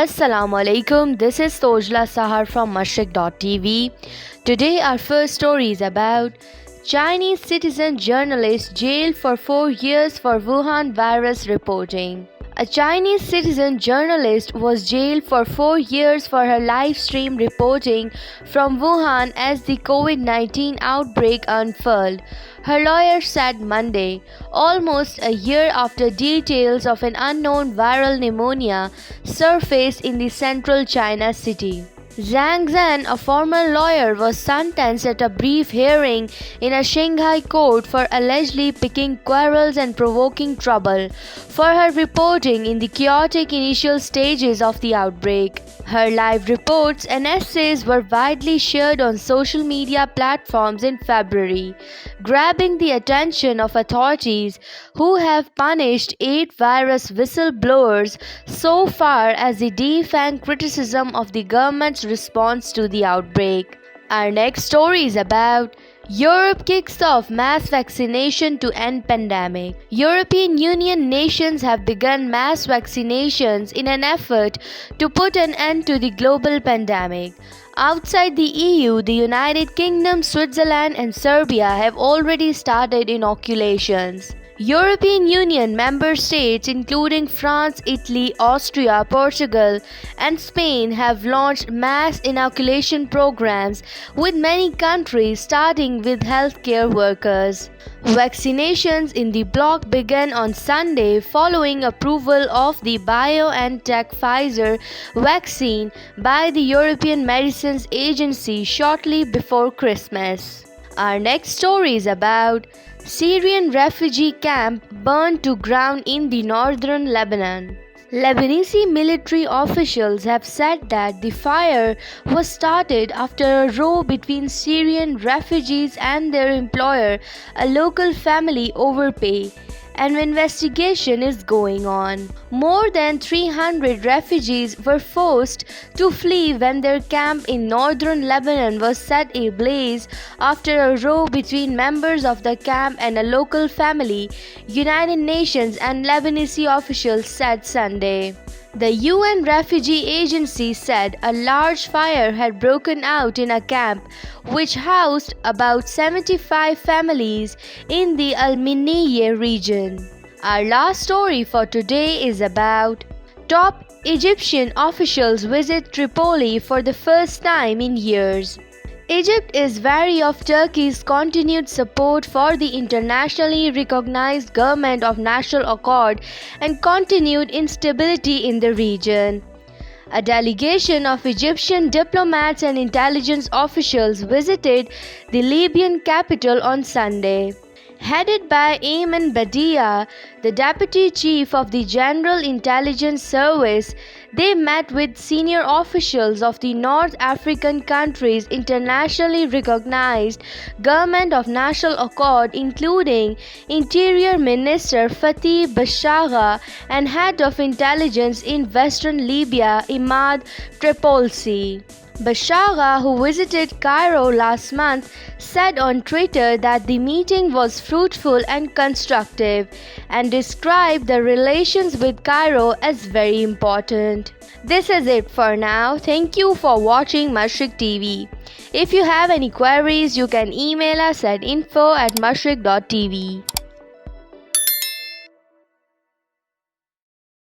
Assalamu alaikum, this is Tojla Sahar from Mashriq.Tv. Today our first story is about Chinese citizen journalist jailed for 4 years for Wuhan virus reporting. A Chinese citizen journalist was jailed for 4 years for her live stream reporting from Wuhan as the COVID-19 outbreak unfurled, her lawyer said Monday, almost a year after details of an unknown viral pneumonia surfaced in the central China city. Zhang Zhan, a former lawyer, was sentenced at a brief hearing in a Shanghai court for allegedly picking quarrels and provoking trouble for her reporting in the chaotic initial stages of the outbreak. Her live reports and essays were widely shared on social media platforms in February, grabbing the attention of authorities who have punished 8 virus whistleblowers so far as they defang criticism of the government's response to the outbreak. Our next story is about Europe kicks off mass vaccination to end pandemic. European Union nations have begun mass vaccinations in an effort to put an end to the global pandemic. Outside the EU, the United Kingdom, Switzerland and Serbia have already started inoculations. European Union member states including France, Italy, Austria, Portugal and Spain have launched mass inoculation programs, with many countries starting with healthcare workers. Vaccinations in the bloc began on Sunday following approval of the BioNTech Pfizer vaccine by the European Medicines Agency shortly before Christmas. Our next story is about Syrian refugee camp burned to ground in the northern Lebanon. Lebanese military officials have said that the fire was started after a row between Syrian refugees and their employer, a local family, over pay. An investigation is going on. More than 300 refugees were forced to flee when their camp in northern Lebanon was set ablaze after a row between members of the camp and a local family, United Nations and Lebanese officials said Sunday. The UN Refugee Agency said a large fire had broken out in a camp which housed about 75 families in the Al-Miniyeh region. Our last story for today is about top Egyptian officials visit Tripoli for the first time in years. Egypt is wary of Turkey's continued support for the internationally recognized government of national accord and continued instability in the region. A delegation of Egyptian diplomats and intelligence officials visited the Libyan capital on Sunday. Headed by Ayman Badia, the deputy chief of the General Intelligence Service, they met with senior officials of the North African countries' internationally recognized Government of National Accord, including Interior Minister Fatih Bashagha and Head of Intelligence in Western Libya Imad Tripolsi. Bashagha, who visited Cairo last month, said on Twitter that the meeting was fruitful and constructive and described the relations with Cairo as very important. This is it for now. Thank you for watching Mashriq.Tv. If you have any queries, you can email us at info@mashriq.tv.